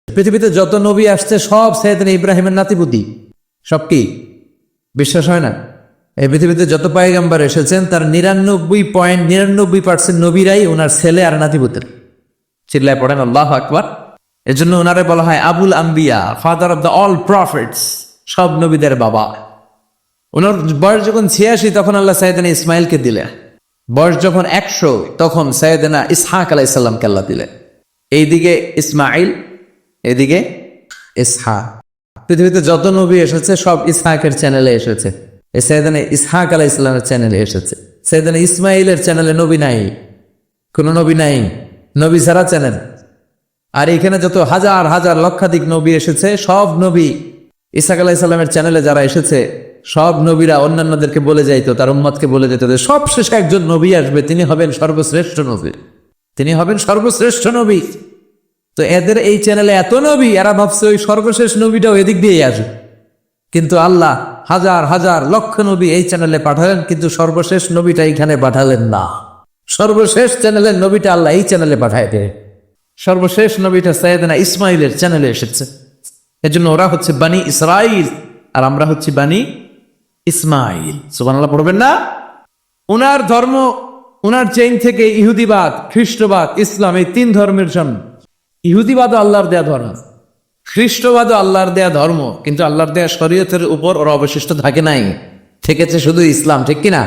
পৃথিবীতে যত নবী আসছে সব সাইয়েদনা ইব্রাহিমের নাতিপুতি। সব কি বিশ্বাস হয় না? এই পৃথিবীতে যত পয়গম্বর এসেছেন তার 99.99% নবীরাই ওনার ছেলে আর নাতিপুতের। চিল্লায় পড়েন আল্লাহু আকবার। এজন্য ওনারে বলা হয় আবুল আম্বিয়া, father of the all prophets, সব নবীদের বাবা। ওনার বয়স যখন 86 তখন আল্লাহ সাইয়েদনা ইসমাইলকে দিলেন। বয়স যখন 100 তখন সাইয়েদনা ইসহাক আলাইহিস সালামকে আল্লাহ দিলেন। এইদিকে ইসমাইল, এদিকে ইসহাক। পৃথিবীতে যত নবী এসেছে সব ইসহাকের চ্যানেলে এসেছে। সাইয়েদনা ইসহাক আলাইহিস সালামের চ্যানেলে এসেছে। সাইয়েদনা ইসমাইলের চ্যানেলে নবী নাই, কোনো নবী নাই, নবী ছাড়া চ্যানেল। আর এখানে যত হাজার হাজার লক্ষাধিক নবী এসেছে সব নবী ইসহাক আলাইহিস সালামের চ্যানেলে যারা এসেছে সব নবীরা অন্যান্যদেরকে বলে যাইতো, তার উম্মতকে বলে যেত যে সব শেষে একজন নবী আসবে, তিনি হবেন সর্বশ্রেষ্ঠ নবী, তিনি হবেন সর্বশ্রেষ্ঠ নবী। তো এদের এই চ্যানেলে এত নবী, এরা ভাবছে ওই সর্বশেষ নবীটাও এদিক দিয়েই আসবে। কিন্তু আল্লাহ হাজার হাজার লক্ষ নবী এই চ্যানেলে পাঠালেন, কিন্তু সর্বশেষ নবীটা এইখানে পাঠালেন না। সর্বশেষ চ্যানেলের নবীটা আল্লাহ এই চ্যানেলে পাঠায় দেয়। সর্বশেষ নবীটা সাইয়েদনা ইসমাইলের চ্যানেলে এসেছে। এজন্য ওরা হচ্ছে বানি ইসরাইল আর আমরা হচ্ছি বানি ইসমাইল। সুবহানাল্লাহ পড়বেন না? উনার ধর্ম, উনার চেইন থেকে ইহুদিবাদ, খ্রিস্টবাদ, ইসলাম, এই 3 ধর্মের জন্ম। ইহুদিবাদও আল্লাহর দেয়া ধর্ম, খ্রিস্টবাদও আল্লাহর দেয়া ধর্ম, কিন্তু আল্লাহর দেয়া শরীয়তের উপর ওরা অবশিষ্ট থাকে নাই, থেকেছে শুধু ইসলাম, ঠিক কিনা?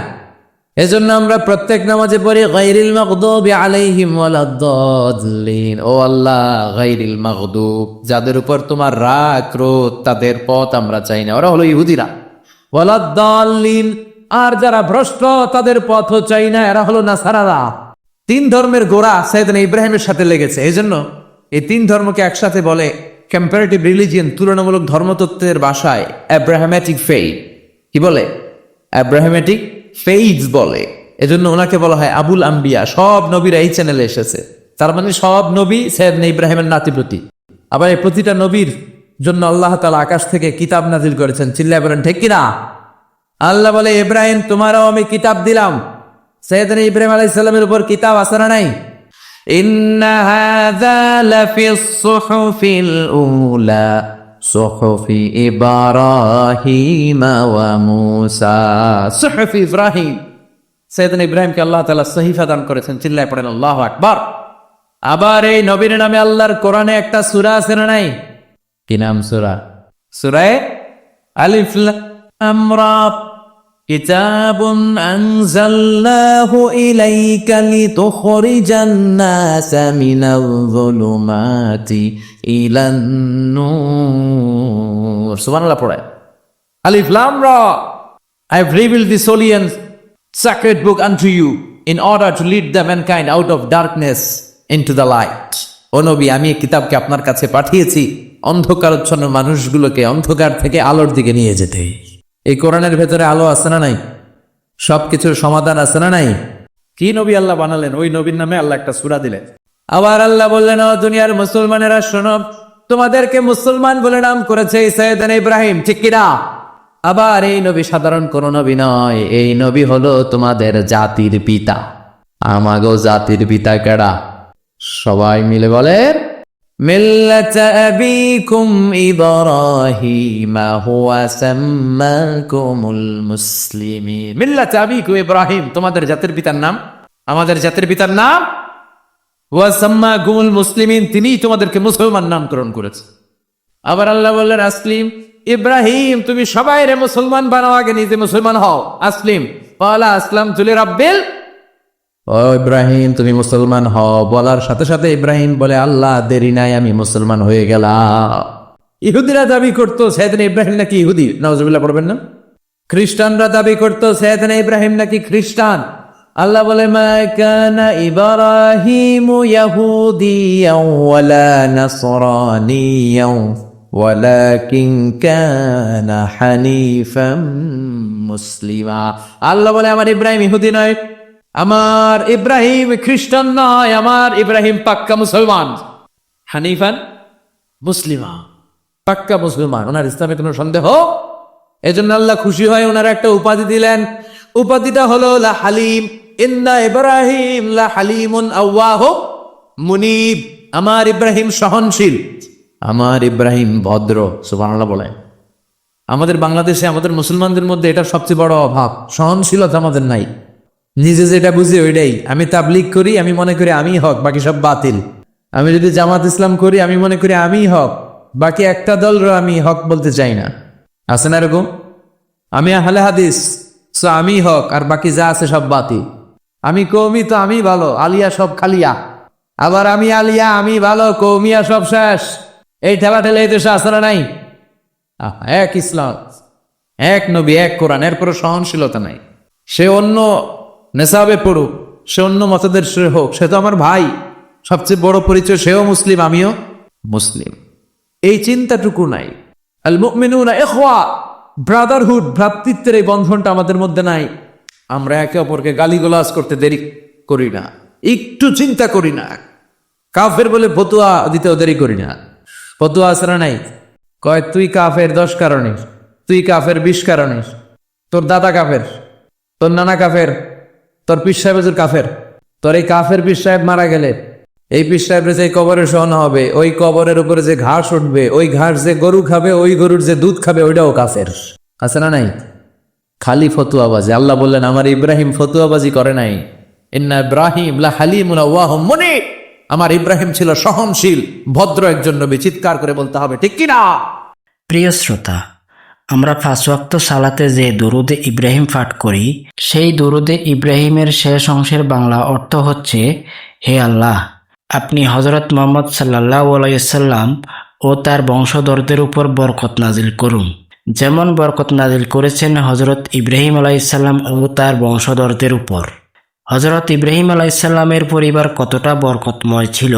এজন্য আমরা প্রত্যেক নামাজে পড়ি গায়রিল মাগদুবি আলাইহিম ওয়ালাদ-দাল্লিন। ও আল্লাহ, গায়রিল মাগদুব, যাদের উপর তোমার রাগ ক্রোধ, তাদের পথ আমরা চাই না, ওরা হলো ইহুদিরা। ওয়ালাদ-দাল্লিন, আর যারা ভ্রষ্ট তাদের পথও চাই না, এরা হলো নাসারারা। 3 ধর্মের গোড়া সাইয়েদনা ইব্রাহিমের সাথে লেগেছে। এই জন্য এই 3 ধর্মকে একসাথে বলে কম্পারেটিভ রিলিজিয়ন, তুলনামূলক ধর্মতত্ত্বের ভাষায় অ্যাব্রাহামেটিক ফেইথ। কি বলে? অ্যাব্রাহামেটিক ফেইথ বলে। এজন্য ওনাকে বলা হয় আবুল আম্বিয়া। সব নবীরা এই চ্যানেলে এসেছে, তার মানে সব নবী সাইয়েদনা ইব্রাহিমের নাতিপুতি। আবার এই প্রতিটা নবীর জন্য আল্লাহ তাআলা আকাশ থেকে কিতাব নাজিল করেছেন। চিল্লায় বলেন ঠিক কিনা? আল্লাহ বলে ইব্রাহিম তোমারও আমি কিতাব দিলাম। সাইয়েদনা ইব্রাহিম আলাইহিস সালামের উপর কিতাব আছে না নাই? ইন্না হাযা লাফিস সুহুফিল উলা সুহুফি ইব্রাহিম ওয়া মূসা। সুহুফি ইব্রাহিম, সাইয়েদনা ইব্রাহিমকে আল্লাহ তাআলা সহিফা দান করেছেন। চিল্লায় পড়েন আল্লাহু আকবার। আবার এই নবীর নামে আল্লাহর কোরআনে একটা সূরা আছে না নাই? কি নাম সূরা? সূরা আলিফ লাম রা। কিতাবুন আনজালনাহু ইলাইকা লিতুখরিজান নাসা মিনাল যুলুমাতি ইলান নূর। সুবহানাল্লাহ পড়ে। আলিফ লাম রা, I have revealed this holy and sacred book unto you in order to lead the mankind out of darkness into the light. ও নবী, আমি এই কিতাবকে আপনার কাছে পাঠিয়েছি অন্ধকারাচ্ছন্ন মানুষগুলোকে অন্ধকার থেকে আলোর দিকে নিয়ে যেতে। এই কোরআনের ভেতরে আলো আছে না নাই? সবকিছুর সমাধান আছে না নাই? কি নবী আল্লাহ বানালেন, ওই নবীর নামে আল্লাহ একটা সূরা দিলেন। আবার আল্লাহ বললেন, ও দুনিয়ার মুসলমানেরা শোনো, তোমাদেরকে মুসলমান বলে নাম করেছে সাইয়েদনা ইব্রাহিম, ঠিক কিনা? আবার এই নবী সাধারণ কোন নবী নয়, এই নবী হলো তোমাদের জাতির পিতা। আমাগো জাতির পিতা কেডা? সবাই মিলে বলেন, মিল্লাতা আবিকুম ইব্রাহিম হুয়া সাম্মাকুমুল মুসলিমিন। মিল্লাতা আবিকুম ইব্রাহিম, তোমাদের জাতির পিতার নাম, আমাদের জাতির পিতার নাম হুয়া সাম্মাকুমুল মুসলিমিন, তিনিই তোমাদেরকে মুসলমান নামকরণ করেছে। আবার আল্লাহ বললেন, আসলিম ইব্রাহিম, তুমি সবাই রে মুসলমান বানাও, আগে নিজে মুসলমান হও। আসলিম ওয়ালা আসলামতু লিরাব্বিল। ও ইব্রাহিম তুমি মুসলমান হও, বলার সাথে সাথে ইব্রাহিম বলে, আল্লাহ দেরি নাই, আমি মুসলমান হয়ে গেলাম। ইহুদিরা দাবি করতো সাইয়েদনা ইব্রাহিম নাকি ইহুদি, নাউজুবিল্লাহ পড়বেন না? খ্রিস্টানরা দাবি করতো সাইয়েদনা ইব্রাহিম নাকি খ্রিস্টান। আল্লাহ বলে, মা কানা ইব্রাহিমু ইয়াহুদিয়াও ওয়ালা নাসরানিয়াও ওয়ালাকিন কানা হানিফাম মুসলিমা। আল্লাহ বলে, আমার ইব্রাহিম ইহুদি নয়, আমার ইব্রাহিম খ্রিস্টান নয়, আমার ইব্রাহিম পাক্কা মুসলমান। হানিফান মুসলিমা, পাক্কা মুসলমান, ওনার ইসলামে কোনো সন্দেহ। এজন্য আল্লাহ খুশি হয়, ওনারা একটা উপাধি দিলেন। উপাধিটা হলো লা হালিম। ইন্না ইব্রাহিম লা হালিমুন আওয়াহ মুনিব। আমার ইব্রাহিম সহনশীল, আমার ইব্রাহিম ভদ্র, সুবহানাল্লাহ বলে। আমাদের বাংলাদেশে আমাদের মুসলমানদের মধ্যে এটা সবচেয়ে বড় অভাব, সহনশীলতা আমাদের নাই। নিজে যেটা বুঝি ওইটাই, আমি তাবলিগ করি, আমি মনে করি আমি হক, বাকি সব বাতিল। আমি যদি জামাত ইসলাম করি, আমি মনে করি আমি হক, বাকি একটা দলরও আমি হক বলতে চাই না। আছে না এরকম? আমি আহলে হাদিস, সো আমি হক, আর বাকি যা আছে সব বাতিল। আমি কৌমি, তো আমি ভালো, আলিয়া সব খালিয়া। আবার আমি আলিয়া, আমি ভালো, কৌমিয়া সব শেষ। এই ঠেলা ঠেলা এই দেশে আসে না নাই? এক ইসলাম, এক নবী, এক কোরআন, এরপরে সহনশীলতা নাই। সে অন্য নেশাবে পড়ুক, সে অন্য মতদের সে হোক, সে তো আমার ভাই। সবচেয়ে বড় পরিচয়, সেও মুসলিম, আমিও মুসলিম। এই চিন্তাটুকু নাই। আল মুমিনুনা ইখওয়া, ব্রাদারহুড, ভ্রাতৃত্বের এই বন্ধনটা আমাদের মধ্যে নাই। আমরা একে অপরকে গালিগালাজ করতে দেরি করি না, একটু চিন্তা করি না। কাফের বলে ফতুয়া দিতেও দেরি করি না। ফতুয়া আসরা নাই, কয় তুই কাফের 10 কারণে, তুই কাফের 20 কারণে, তোর দাদা কাফের, তোর নানা কাফের, তোর পীর সাহেব হুজুর কাফের, তোর এই কাফের পীর সাহেব মারা গেলে এই পীর সাহেবের যে কবরে শোয়ানো হবে, ওই কবরের উপরে যে ঘাস উঠবে, ওই ঘাস যে গরু খাবে, ওই গরুর যে দুধ খাবে, ওইটাও কাফের। আছে না নাই? খালি ফতুয়াবাজি। আল্লাহ বললেন আমার ইব্রাহিম ফতুয়াবাজি করে নাই। ইন্না ইব্রাহিম লা হালিমুন আওয়াহুম মুনিব, আমার ইব্রাহিম ছিল সহনশীল, ভদ্র একজন নবী। চিৎকার করে বলতে হবে, ঠিক কি না? প্রিয় শ্রোতা, আমরা 5 ওয়াক্ত সালাতে যে দুরুদে ইব্রাহিম পাঠ করি, সেই দুরুদে ইব্রাহিমের শেষ অংশের বাংলা অর্থ হচ্ছে, হে আল্লাহ, আপনি হযরত মুহাম্মদ সাল্লাল্লাহু আলাইহি সাল্লাম ও তার বংশধরদের উপর বরকত নাজিল করুন, যেমন বরকত নাজিল করেছেন হযরত ইব্রাহিম আলাইহিস সালাম ও তার বংশধরদের উপর। হযরত ইব্রাহিম আলাইহিস সালামের পরিবার কতটা বরকতময় ছিল,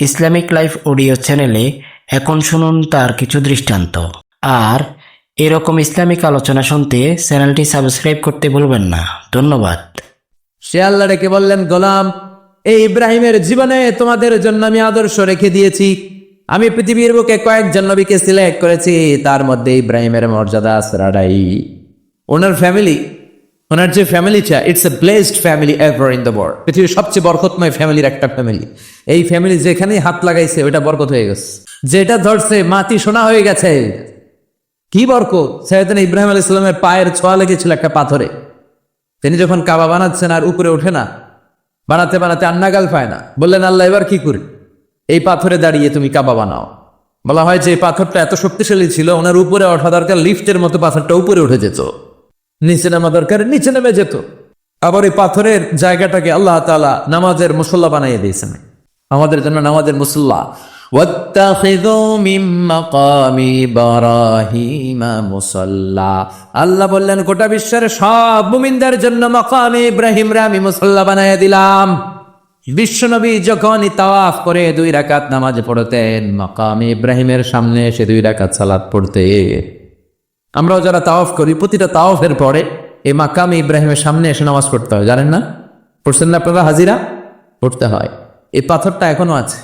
ইসলামিক লাইফ অডিও চ্যানেলে এখন শুনুন তার কিছু দৃষ্টান্ত। আর এরকম ইসলামিক আলোচনা শুনতে চ্যানেলটি সাবস্ক্রাইব করতে ভুলবেন না। ধন্যবাদ। সে আল্লাহ ডেকে বললেন, গোলাম, এই ইব্রাহিমের জীবনে তোমাদের জন্য আমি আদর্শ রেখে দিয়েছি। আমি পৃথিবীর বুকে কয়েকজন নবীকে সিলেক্ট করেছি, তার মধ্যে ইব্রাহিমের মর্যাদা আসরাডাই। ওনার ফ্যামিলি, ওনার যে ফ্যামিলিটা, it's a blessed family ever in the world. পৃথিবীর সবচেয়ে বরকতময় ফ্যামিলির একটা ফ্যামিলি। এই ফ্যামিলি যেখানেই হাত লাগাইছে ওইটা বরকত হয়ে গেছে, যেটা ধরছে মাটি সোনা হয়ে গেছে। কি বরকত! সাইয়েদনা ইব্রাহিম আলাইহিস সালামের পায়ের ছোঁয়া লেগেছিল একটা পাথরে। তিনি যখন কাবা বানাচ্ছেন আর উপরে ওঠে না, বানাতে বানাতে আন্নাগাল পায় না, বললেন আল্লাহ এবার কি করি? এই পাথরে দাঁড়িয়ে তুমি কাবা বানাও। বলা হয় যে এই পাথরটা এত শক্তিশালী ছিল, ওনার উপরে ওঠা দরকার, লিফটের মতো পাথরটা উপরে উঠে যেত, নিচে নামা দরকার নিচে নেমে যেত। আবার এই পাথরের জায়গাটাকে আল্লাহ তাআলা নামাজের মুসল্লা বানিয়ে দিয়েছেন, আমাদের জন্য নামাজের মুসল্লা। ওয়াত্তাখিযু মিন মাকামি ইব্রাহিমা মুসাল্লা। আল্লাহ বললেন গোটা বিশ্বের সব মুমিনদের জন্য মাকামে ইব্রাহিমরে আমি মুসল্লা বানিয়ে দিলাম। বিশ্বনবী যখন তাওয়াফ করে 2 রাকাত নামাজ পড়তেন, মাকামে ইব্রাহিমের সামনে এসে 2 রাকাত সালাত পড়তেন। আমরাও যারা তাওয়াফ করি, প্রতিটা তাওয়াফের পরে এই মাকামে ইব্রাহিমের সামনে এসে নামাজ পড়তে হয়, জানেন না? পড়ছেন না আপনারা? হাজিরা পড়তে হয়। এই পাথরটা এখনো আছে।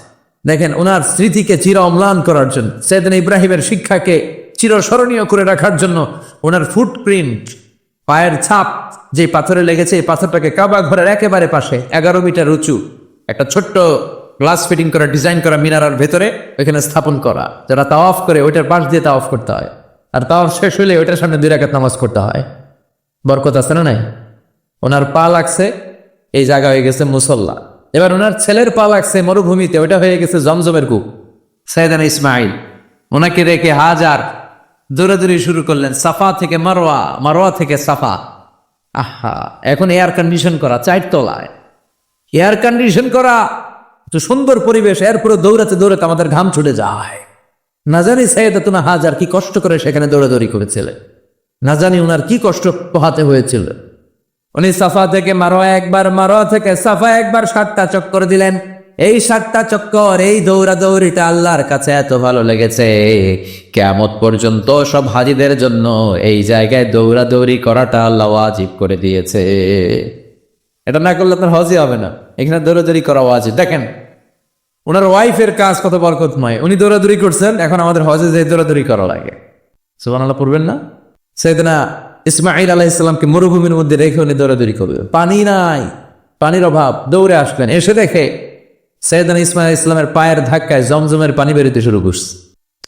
দেখেন, ওনার স্মৃতিকে চির অম্লান করার জন্য, সাইয়েদনা ইব্রাহিমের শিক্ষাকে চিরস্মরণীয় করে রাখার জন্য ওনার ফুটপ্রিন্ট, পায়ের ছাপ যে পাথরে লেগেছে, এই পাথরটাকে কাবা ঘরের একেবারে পাশে 11 মিটার উঁচু একটা ছোট্ট গ্লাস ফিটিং করা, ডিজাইন করা মিনারার ভেতরে ওইখানে স্থাপন করা। যারা তাওয়াফ করে ওইটার পাশ দিয়ে তাওয়াফ করতে হয়, আর তাওয়াফ শেষ হইলে ওইটার সামনে 2 রাকাত নামাজ করতে হয়। বরকত আছে না নাই? ওনার পা লাগছে, এই জায়গা হয়ে গেছে মুসল্লা। এবার ওনার ছেলের পা লাগছে মরুভূমিতে, ওইটা হয়ে গেছে জমজমের কূপ। সাইয়েদনা ইসমাইল, ওনাকে রেখে হাজার দৌড়াদৌড়ি শুরু করলেন, সাফা থেকে মারোয়া, মারোয়া থেকে সাফা। আহা, এখন এয়ার কন্ডিশন করা 4 তলায়, এয়ার কন্ডিশন করা, তো সুন্দর পরিবেশ, এরপরে দৌড়াতে দৌড়াতে আমাদের ঘাম ছুটে যায়। না জানি সাইয়েদাতুনা হাজার কি কষ্ট করে সেখানে দৌড়াদৌড়ি করেছিলেন, না জানি ওনার কি কষ্ট পোহাতে হয়েছিল। উনি সাফা থেকে মারোয়া একবার, মারোয়া থেকে সাফা একবার 7টা চক্কর দিলেন। এই 7টা চক্কর, এই দৌড়াদৌড়িটা আল্লাহর কাছে এত ভালো লেগেছে, কিয়ামত পর্যন্ত সব হাজিদের জন্য এই জায়গায় দৌড়াদৌড়ি করাটা আল্লাহ ওয়াজিব করে দিয়েছে। এটা না করলে আপনার হজই হবে না, এখানে দৌড়াদৌড়ি করা ওয়াজিব। দেখেন ওনার ওয়াইফের কাজ কত বরকতময়, উনি দৌড়াদৌড়ি করছেন, এখন আমাদের হজে যে দৌড়াদৌড়ি করা লাগে। সুবহানাল্লাহ পড়বেন না? সাইয়েদনা ইসমাঈল আলাইহিস সালামকে মরুভূমির মধ্যে রেখে উনি দৌড়াদৌড়ি করবে, পানি নাই, পানির অভাব, দৌড়ে আসলেন। এসে দেখে সাইয়েদনা ইসমাঈল আলাইহিস সালামের পায়ের ধাক্কায় জমজমের পানি বেরোতে শুরু করছে।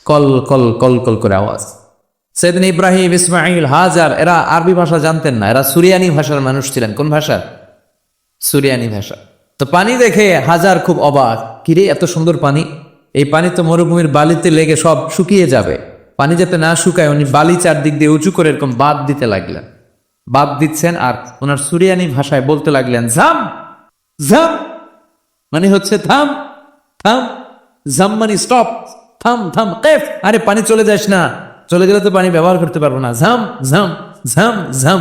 কল কল কল কল করে আওয়াজ। সেদিন ইব্রাহিম, ইসমাইল, হাজার এরা আরবি ভাষা জানতেন না, এরা সুরিয়ানি ভাষার মানুষ ছিলেন। কোন ভাষা? সুরিয়ানি ভাষা। তো পানি দেখে হাজার খুব অবাক, কিরে এত সুন্দর পানি, এই পানি তো মরুভূমির বালিতে লেগে সব শুকিয়ে যাবে। পানি যাতে না শুকায় উনি বালি চারদিক দিয়ে উঁচু করে এরকম বাঁধ দিতে লাগলেন। বাঁধ দিচ্ছেন আর ওনার সুরিয়ানি ভাষায় বলতে লাগলেন ঝাম ঝাম, মানে হচ্ছে থাম থাম, ঝাম মানে স্টপ, থাম থাম, কেফ, আরে পানি চলে যাস না, চলে গেলে তো পানি ব্যবহার করতে পারবো না, ঝাম ঝাম ঝাম ঝাম।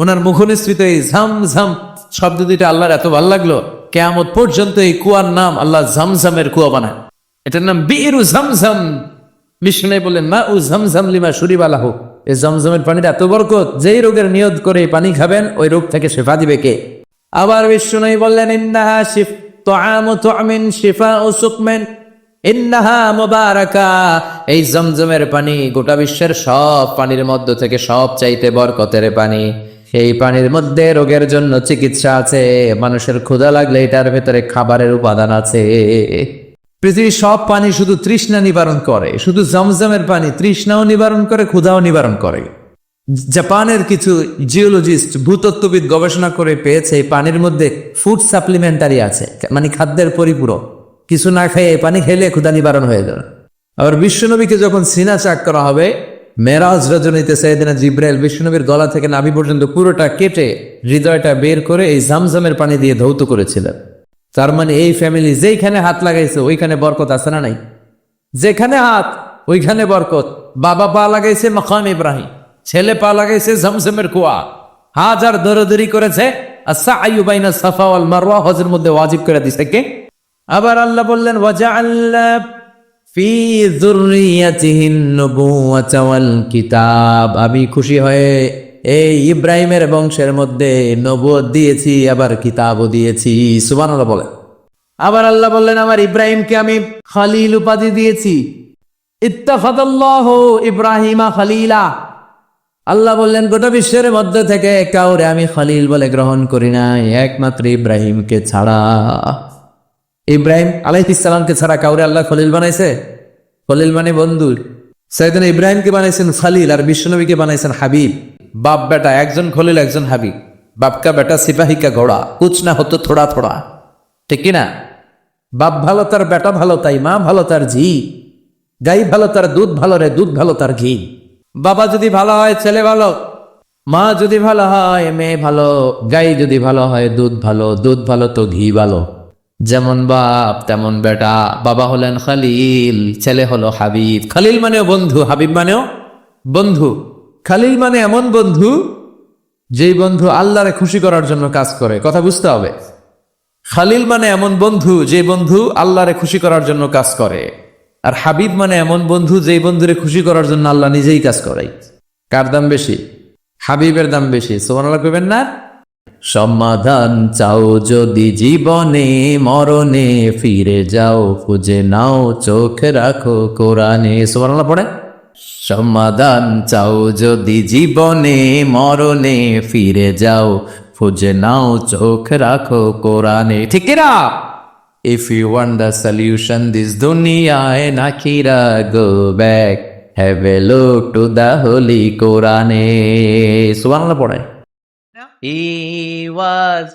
ওনার মুখনিসৃত এই ঝাম ঝাম শব্দ দুইটা আল্লাহর এত ভালো লাগলো, কিয়ামত পর্যন্ত এই কুয়ার নাম আল্লাহ ঝমঝমের কুয়া বানায়, এটার নাম বিরু ঝমঝম। বিষ্ণু বললেন মা উ ঝমঝম লিমা শুরিবালাহ, এই ঝমঝমের পানিটা এত বরকত, যেই রোগের নিয়ত করে এই পানি খাবেন ওই রোগ থেকে শেফা দিবে কে? আবার বিষ্ণু বললেন ইন্নাহা শিফ তুআমু তুআমিন শিফাউ সুকমিন ইন্নাহা মুবারাকা, এই জমজমের পানি গোটা বিশ্বের সব পানির মধ্য থেকে সব চাইতে বরকতের পানি। এই পানির মধ্যে রোগের জন্য চিকিৎসা আছে, মানুষের ক্ষুধা লাগলে এটার ভেতরে খাবারের উপাদান আছে। পৃথিবীর সব পানি শুধু তৃষ্ণা নিবারণ করে, শুধু জমজমের পানি তৃষ্ণাও নিবারণ করে, ক্ষুধাও নিবারণ করে। জাপানের কিছু জিওলজিস্ট, ভূতত্ত্ববিদ গবেষণা করে পেয়েছে এই পানির মধ্যে ফুড সাপ্লিমেন্টারি আছে, মানে খাদ্যের পরিপূরক। কিছু না খেয়ে এই পানি খেলে ক্ষুধা নিবারণ হয়ে যাবে। আবার বিশ্বনবীকে যখন সিনা চাক করা হবে মেরাজ রজনীতে, সাইয়েদনা জিব্রাইল বিশ্বনবীর গলা থেকে নাভি পর্যন্ত পুরোটা কেটে হৃদয়টা বের করে এই জামজামের পানি দিয়ে ধৌত করেছিলেন। তার মানে এই ফ্যামিলি যেইখানে হাত লাগাইছে ওইখানে বরকত আছে না নাই? যেখানে হাত ওইখানে বরকত। বাবা পা লাগাইছে মাকাম ইব্রাহিম, ছেলে পা লাগাইছে জমজমের কুয়া, হাজার দৌড়াদৌড়ি করেছে, আস-সা'য়ু বাইনা সাফা ওয়াল মারওয়া হজের মধ্যে ওয়াজিব করে দিছে কে? আবার আল্লাহ বললেন ওয়াজআলনা ফি যুররিয়াতিহিন নুবুওয়াতা ওয়াল কিতাব, আমি খুশি হয়ে এই ইব্রাহিমের বংশের মধ্যে নবুয়ত দিয়েছি, আবার কিতাবও দিয়েছি। সুবহানাল্লাহ বলেন। আবার আল্লাহ বললেন আমার ইব্রাহিমকে আমি খলিল উপাধি দিয়েছি। ইত্তাখাযাল্লাহু ইব্রাহিমা খলিলা, আল্লাহ বললেন গোটা বিশ্বের মধ্যে থেকে কাউরে আমি খলিল বলে গ্রহণ করি নাই, একমাত্র ইব্রাহিমকে ছাড়া। ইব্রাহিম আলাইহিস সালামকে ছাড়া কাউরে আল্লাহ খলিল বানাইছে? খলিল মানে বন্ধু। সাইয়েদনা ইব্রাহিমকে বানাইছেন খলিল, আর বিশ্বনবীকে বানাইছেন হাবিব। বাপ বেটা, একজন খলিল একজন হাবিব। বাপ কা বেটা সিপাহী কা ঘোড়া, কুছ না হতো থোড়া থোড়া, ঠিক কিনা? বাপ ভালো তার বেটা ভালো, তাই মা ভালো তার ঝি, গাই ভালো তার দুধ ভালো রে, দুধ ভালো তার ঘি। বাবা যদি ভালো হয় ছেলে ভালো, মা যদি ভালো হয় মেয়ে ভালো, গাই যদি ভালো হয় দুধ ভালো, দুধ ভালো তো ঘি ভালো। যেমন বাপ তেমন বেটা। বাবা হলেন খলিল, ছেলে হলো হাবিব। খলিল মানেও বন্ধু, হাবিব মানেও বন্ধু। খলিল মানে এমন বন্ধু যেই বন্ধু আল্লাহরে খুশি করার জন্য কাজ করে, কথা বুঝতে হবে। খলিল মানে এমন বন্ধু যে বন্ধু আল্লাহরে খুশি করার জন্য কাজ করে, আর হাবিব মানে এমন বন্ধু যেই বন্ধুরে খুশি করার জন্য আল্লাহ নিজেই কাজ করাই। কার দাম বেশি? হাবিবের দাম বেশি। সুবহানাল্লাহ কইবেন না? সমাধান চাও যদি জীবনে মরণে, ফিরে যাও খুঁজে নাও চোখ রাখো কোরআনে। সুবহানাল্লাহ পড়ে। সমাধান চাও যদি জীবনে মরণে, ফিরে যাও খুঁজে নাও চোখ রাখো কোরআনে, ঠিক কিনা? If you want the solution this dunya and akhirah, go back, have a look to the holy Quran. Subhanallah পড়ে। He was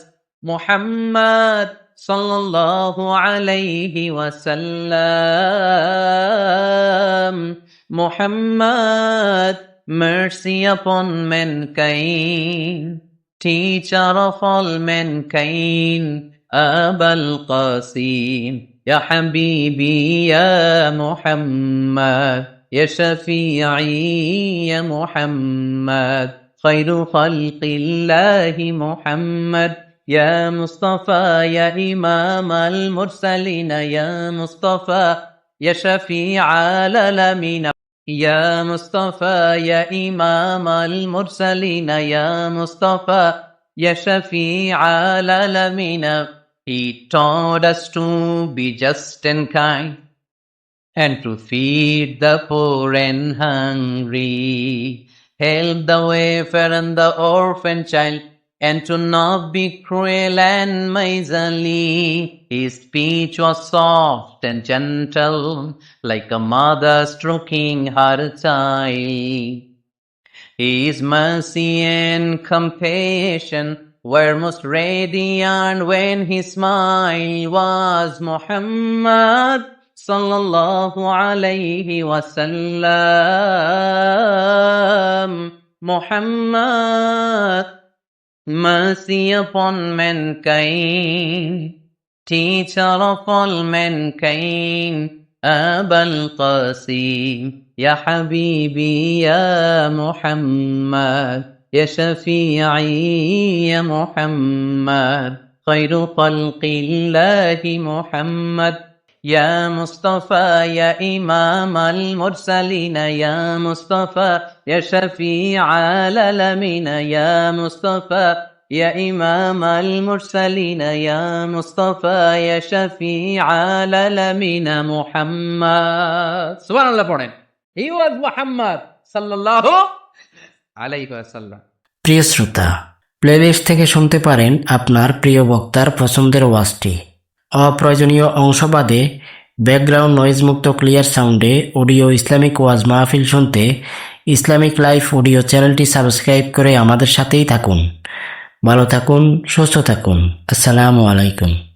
Muhammad sallallahu alayhi wasallam. Muhammad, mercy upon mankind, teacher of all mankind. Abul Qasim, Ya Habibi, Ya Muhammad, Ya Shafi'i, Ya Muhammad, Khairu Khalqillahi Muhammad, Ya Mustafa, Ya Imam al-Mursalin, Ya Mustafa, Ya Shafi'i al-Alamin, Ya Mustafa, Ya Imam al-Mursalin, Ya Mustafa, Ya Shafi'i al-Alamin. He taught us to be just and kind, and to feed the poor and hungry, help the wafer and the orphan child, and to not be cruel and miserly. His speech was soft and gentle, like a mother stroking her child. His mercy and compassion were most radiant when his smile was Muhammad sallallahu alayhi wasallam. Muhammad, mercy upon mankind, teacher of all mankind, Abul Qasim, Ya Habibi, Ya Muhammad, Ya Shafi'i, Ya Muhammad, Khairu Khalqillahi Muhammad, Ya Mustafa, Ya Imam al-Mursalin, Ya Mustafa, Ya Shafi'i al-Alamin, Ya Mustafa, Ya Imam al-Mursalin, Ya Mustafa, Ya Shafi'i al-Alamin, Muhammad. Subhanallah পড়েন। He was Muhammad sallallahu alayhi wasallam. প্রিয় শ্রোতা, playlist থেকে শুনতে পারেন আপনার প্রিয় বক্তার পছন্দের ওয়াজটি। অপ্রয়োজনীয় অংশ বাদে ব্যাকগ্রাউন্ড নয়েজ মুক্ত ক্লিয়ার সাউন্ডে অডিও ইসলামিক ওয়াজ মাহফিল শুনতে ইসলামিক লাইফ অডিও চ্যানেলটি সাবস্ক্রাইব করে আমাদের সাথেই থাকুন। ভালো থাকুন, সুস্থ থাকুন। আসসালামু আলাইকুম।